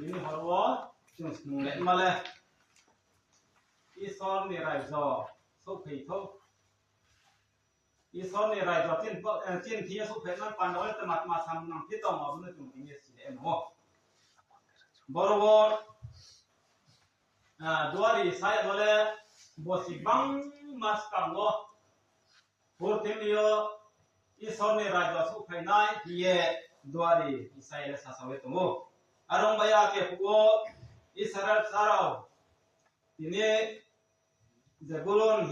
ini harus chung lệ mà lệ ison ni rai zo so phi tho ison ni rai zo chin thi so phe man pan doi tamat ma sam nang thi tong ob nu chung ti ni si em ho borobo duari sai bole bosi bang mas kango por temio ison ni rai zo so phe nai ye duari sai le sa sawe to arong baya ke puo Israel sarau ini Zebulun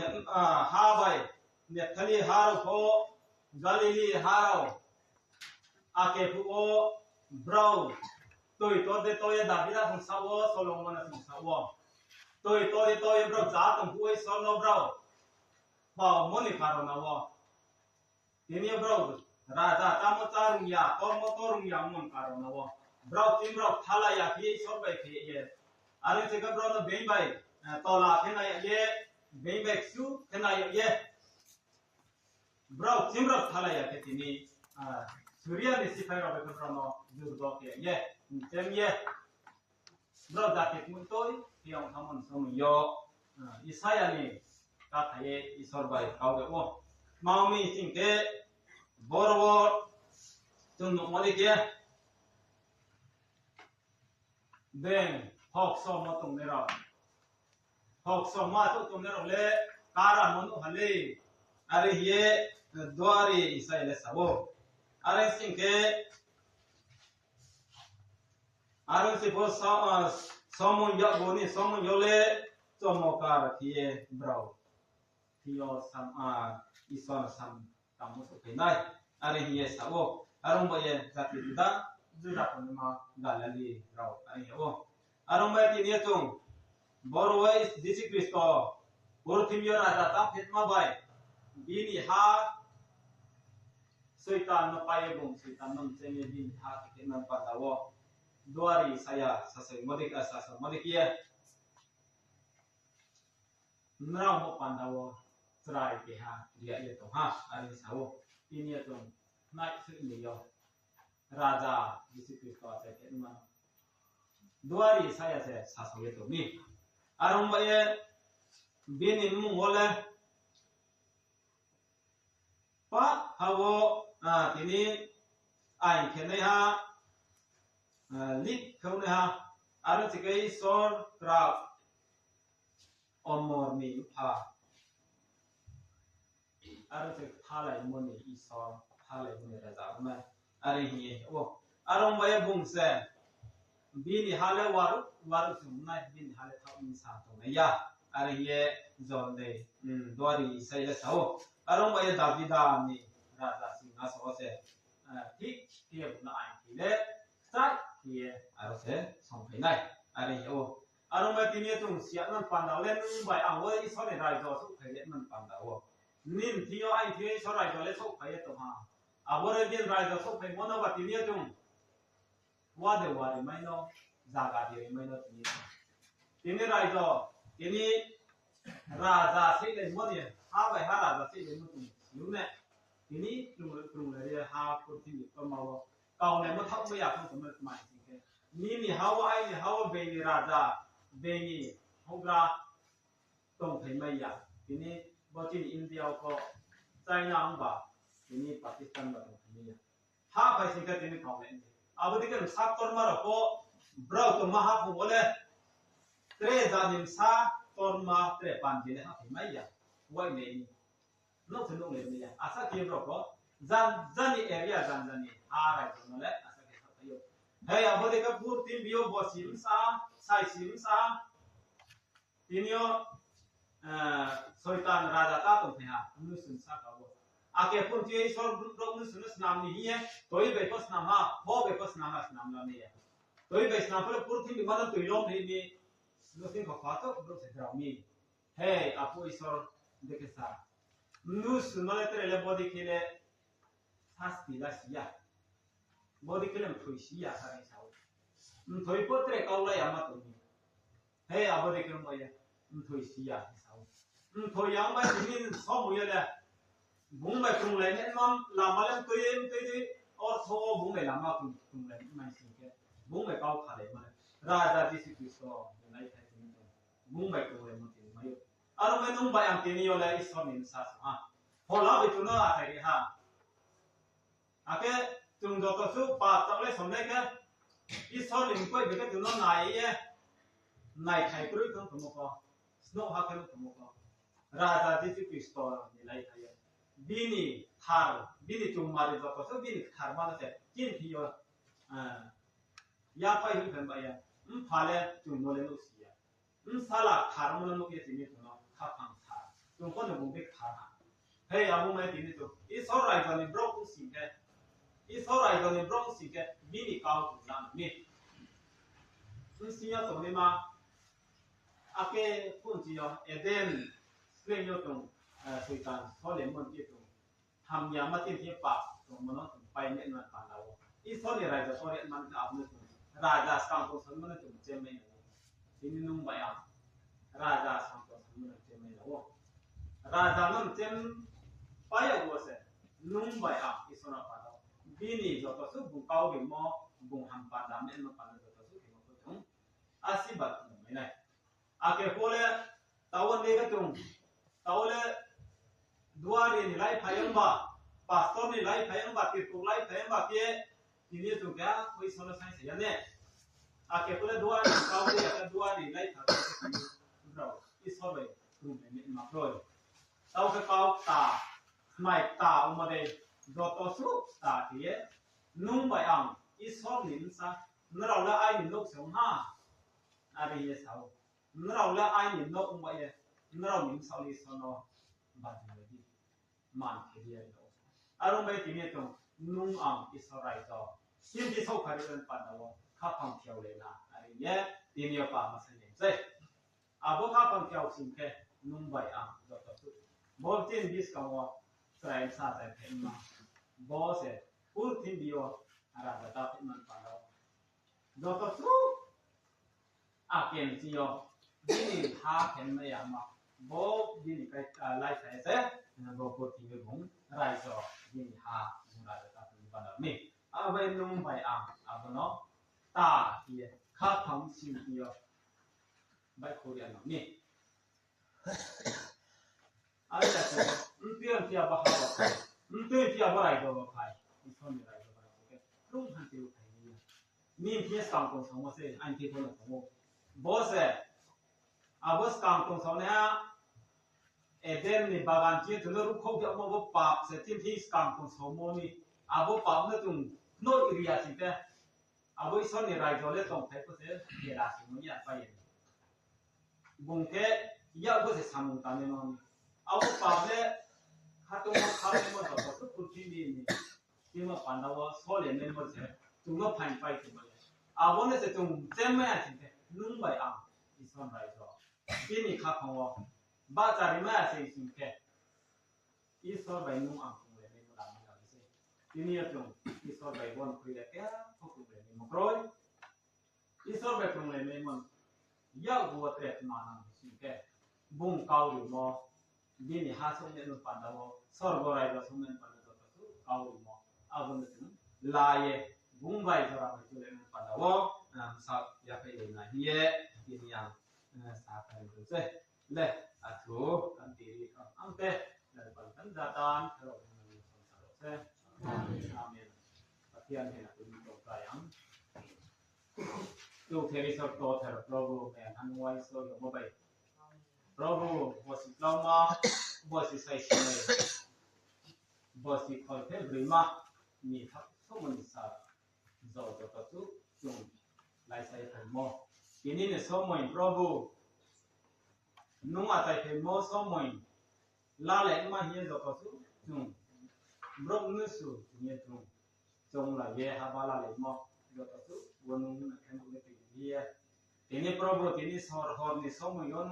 habai Neftali harau ko Galili harau ake puo brau toi to de toy Davida sung sawo Solomon sung sawo toi to de toy brau za tung puo Solomon brau bao moni karo na wo ini brau raja tamu tarung ya tormo torung ya mon karo na wo brau tim brau thala ya ki sor bai ki ye ari se ka brau no bein bai tola thena ye bein bai su thena ye brau tim brau thala ya ke tini surya ni sifai ro ka brau no jur do ke ye tem ye brau da ke mun toy piang thamon som yo isaya ni ka thaye isor bai kau ge o maumi sing ke borwo tung no mali ke then hok so ma tum nera hok so ma to tum nera le kara monu hale are ye dwari isai le sabo are sinke are se bo somun ya boni somun yole tomo kar tie brau tio sam ison sam tamu so penai are ye sabo arong boye jati da Juda punma galali rau ani ho arong ba ti ne tung borwai disi kristo borthimyo raja ta phetma bai bini ha seitan no paye bum seitan nam chenge bin ha ke nan pa dawo duari saya sasai modik asasa modikia nrau mo pandawo trai ke ha dia ye to ha ani sawo ini tung nai su ni yo Raja Yesus Kristus saya kena duari saya sasawe to ni arong ba ye bini mu wala pa hawo tini ai kene ha lit khone ha aro chikai sor kra omor ni pha aro chik phalai moni isor phalai moni raja ma are hiye o arong baya bungse bini hale waru sumna bini hale thawin sa to ya are hiye zonde dwari sai la sao arong baya davida ni raja singa so se thik tie na ai ki le sai hiye aro se songpai nai are hiye o arong ba tini tung sia nan pandau le bai ang wo i so ne rai do su khai le man pandau nin thio ai thio so rai do le so khai to ha abore din raja so pe mono ba tinia tung wa de wa mai no zaga de mai no tini raja tini raja se le mo de ha bai ha raja se le mo tung yu ne tini tung le ha ko ti ko ma wo kau ne mo thak mo ya ko mo mai si ke ni ha wa ai ni ha wa be ni raja be ni hogra tong thai mai ya tini bo tin india ko china ba ini Pakistan baru ini ya. Ha pasti kita ini kau ini. Abu dikan saktor mara ko brau to maha ko boleh tre janim sa torma tre panjine ha mai ya. Wai ne. No senung le ni ya. Asa ke bro ko jani area jani ha rai to le asa ke tayo. Hey abu dikan pur tim bio bosim sa sai sim sa tinio soitan raja ta to ha nusun sa ka ake pun tie sor bro nu sunus nam ni ye toi be pas nam ha ho be pas nam ha nam la ni ya toi be nam pur pur thi mana toi lom ni nu sin ka fa to bro se dra mi hey apu isor de ke sa nu sunale tre le body kile sasti la sia body kile thoi sia sa ni sa thoi po tre kau la ya ma to ni hey abu de ke mo ya thoi sia sa thoi yang ba ni so mo ya le bung mai tung lai net mam lama lem toy or tho bung mai lama tung lai mai sin ke บุ้งไปเกาขาเลยมันราชาที่สิบปีโซ่ในไทยนี่บุ้งไปตัวเลยมันถึงมาอยู่อารมณ์ไม่นุ่งไปอันที่นี่อะไรอิสระนิสาสอ่ะพอเราไปจุนเอาอะไรกันฮะโอเคจุนจบตัวสู้ปาดจังเลยสมเด็จกันอิสระนิมก็ไปกันจุนเอาไหนเอ๊ะไหนไทยกรุยกันตัวมุกสโนว์ฮักกันตัวมุกราชาที่สิบปีโซ่ในไทยบินีทาร์บินีจุ่มมาดีจบตัวสู้บินีทาร์มาแล้วเสร็จกินที่อยู่ยาไปหิ้งกันไปยังพาเลจุ่มโมเลนุสีสลักทาร์โมเลนุกี่สิ่งนี้ตัวน้องข้าพังทาร์จุ่มคนหนึ่งบุ้งเด็กทาร์เฮ้ยอาบุ้งไม่ตีนี่ตัวอีสอร์ไรตอนนี้บล็อกสิ่งแกอีสอร์ไรตอนนี้บล็อกสิ่งแกบินีก้าวตัวนั้นนี่สิ่งตัวนี้มาอาเกพูดจีอ๋อเอเดนสเปรย์ยตรงสุดท้ายโซเลมอนที่ตรงทำยามาที่ที่ปากตรงมันต้องไปเนี่ยมันปานเราอีสอร์ไรจะโซเลมันจะอับนึกราชาสกังตัวสมมันจะเจมินที่นี่นุ่งใบอ่ะราชาสกังตัวสมมันเจมินแล้วราชามันเจมไปเอาวัวเสนุ่งใบอ่ะอีสอร์ปานเราบินีจตัวสุบุกเอาบิมอบุงหันปานดำเนี่ยมันปานจตัวสุบิมอตัวตรงอาศิบัตไม่ได้อาเกโคเลตาวันเด็กตรงตาวันเลดัวนี่ไล่พยัญชนะพาสตอร์นี่ไล่พยัญชนะที่ตุไล่พยัญชนะที่ที่นี่ตัวแกคุยสอนสัยเสียเนี่ยอาเกโคเลดัวนี่เขาเรียกดัวนี่ไล่พยัญชนะเราอีสอนไปกลุ่มนี้มาโปรยตาวันเขาตาไม่ตาอุมาเดย์ดอตัวสุตาที่นุ่งไปอ่างอีสอนนี่ซะนั่นเราละไอ้หนึ่งลูกเสียงห้าอะไรเงี้ยสาวนั่นเราละไอ้หนึ่งลูกอุมาเดย์นั่นเราหนึ่งสาวลิสโนบาดเลยดีมันเทียนเราอารมณ์แบบนี้ตรงนุ่งอ่างอิสราเอลที่ที่เขาขายเป็นปันดาวข้าพังเที่ยวเลยนะอะไรเงี้ยทีนี้ป่ามาเสนอเจ้อาบุข้าพังเที่ยวสิ่งแค่นุ่งใบอ่างจบตัวบอกที่ดิสก์ว่าสไลด์ซาแต่เห็นมาบอกเสร็จพูดที่เดียวอะไรก็ตามที่มันปันดาวจบตัวอาเกมที่อยู่ที่นี่หาเห็นไม่ยากมาบอกที่นี่ไปไล่ใส่เสร็จบอกพูดที่ไม่บุ้งไรจอที่นี่หาบุ้งอะไรก็ตามที่ปันดาวนี่อาเวนุ่งใบอ่างอาบุเนาะตาที่ข้าพังสิ่งที่อยู่ใบโคเรียนนี่อะไรจะเตือนที่อาบ้าเขาเตือนที่อาบ้าไรตัวบ้าใครอีกคนไม่ไรตัวบ้าโอเครุ่งหันเตียวใครนี่ที่สกังตรงสมมติอันที่คนละสมมติบอสอาบอสกังตรงสมเนี่ยเอเดนนี่บางอันที่ถึงเรารู้เขาจะมาบอกปากเสร็จที่สกังตรงสมมตินี่อาบอกปากเนี่ยตรงโน้ตอิริยาสิเตอาบอกอีสอนนี่ไรตัวเล็กตรงไทยก็เสียเวลาสิมันเนี่ยไปบุ้งแค่ยาก็เสียสามุนตานนอนอาบอกปากเนี่ยข้าตัวมันข้าเนี่ยมันตัวทุกคนที่นี่ที่มันปันดาวโซเลนเนี่ยมันเสียตรงนั้นผ่านไปถึงมันอาบอกเนี่ยตรงเจ้าแม่สิเตนุ่งใบอ่างอีสอนไรตัวที่นี่ข้าพังว่าบ้าจาริแม่เสียสิ่งแค่อีสอนใบนุ่งอ่างตรงเลยไม่มาดังไม่ได้เสียที่นี่ตรงอีสอนใบบนคุยเลยแค่พวกตรงเลยไม่มาโปรยอีสอนใบตรงเลยไม่มันยากกว่าเตะมานั่งสิ่งแค่บุ้งเกาหรือมอดีนี่หาสมเนี่ยนุ่งปันดาวสอร์กไรก็สมเนี่ยปันดาวตัวสุเกาหรือมออาบุญถึงลายบุ้งใบตัวเราไปจุเลยนุ่งปันดาวสักอยากไปเองนะเฮียที่นี่ยังสักไปดูสิเล่อัดรู้กันตีรีก็อันเตะแล้วปันกันจัดการเราเป็นคนสงสารเสียอาเมนปฏิญาณให้นักบุญตกใจยังลูกเทริสต์โตเถอะพระบุแม่อันไว้สวยมาไปพระบุบสิลามาบสิใส่ชิมเลยบสิคอยเทบริมามีทักสมุนสารจอดตัวตุจุงไล่ใส่ผมมอทีนี้เนี่ยสมัยพระบุนุ่งอะไรผมมอสมัยลาเล็กมาเฮียจอดตัวตุจุงบล็อกนื้อสูเนี่ยจุงจงละเย่ฮาบาลาเล็กมอจอดตัวตุวันนู้นนะแค่บุญไปเฮียทีนี้พระบุทีนี้สอร์ฮอร์นี่สมัยย้อน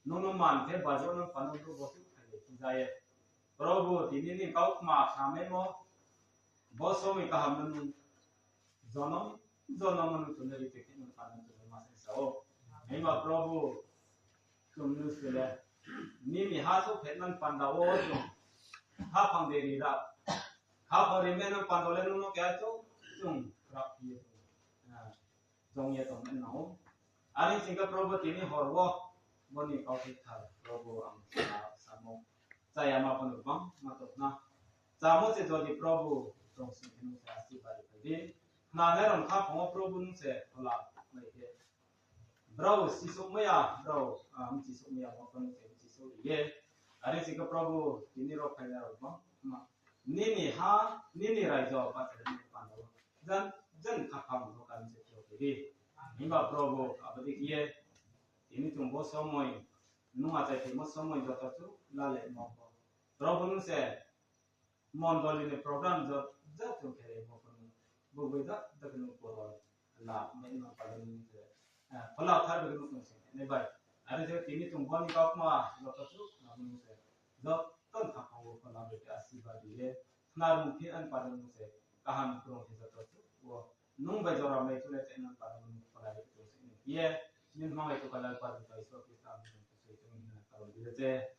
นู่นมันเทบาจอนปันนุ่งตัวตุใครที่ใจพระบุทีนี้นี่เขามาทำให้มอบอสมีข้ามันจอนมันตุนรีเทคิมันปันตุนมาเสียสาวให้มาพระบุตุนนู้นเสียนี่มีหาสุเพชรมันปันดาวจุงข้าพังเดรีระข้าพอริเมนปันดาวเลนุ่งแก่จุง ครับที่ตรงนี้ตรงนั้นเนาะอันนี้สิงคโปร์ที่นี่หัววัววันนี้เขาคิดถ่ายเราบัวอังสามโมงsaya mau penumpang masuk nah jamu se jadi probu trong sin kenu se asi bari pedi na ne ron kha ko probu nu se hola mai ke bro si so maya bro si so maya ko nu se si so ye are si ka probu tini ro kha ya ro ma ni rai jo pa se ni pa no jan kha kha mo kan se jo pedi ni ba probu abadi ye tini tum bo so moi nu ma ta ti mo so moi jo ta tu la le mo program se mondoli ne program za to kere mo kono bobe da no poro la me no padan se pala thar be no se ne bai are se tini tum boni kap ma lo to su na no se do ton tha ko ko la be asi ba di ye na ru thi an padan se kahan pro se to su wo nung ba jora me tu le te na padan pala be to se ye nin ma le to kala pa do so ki sa se to ni na ka ro di se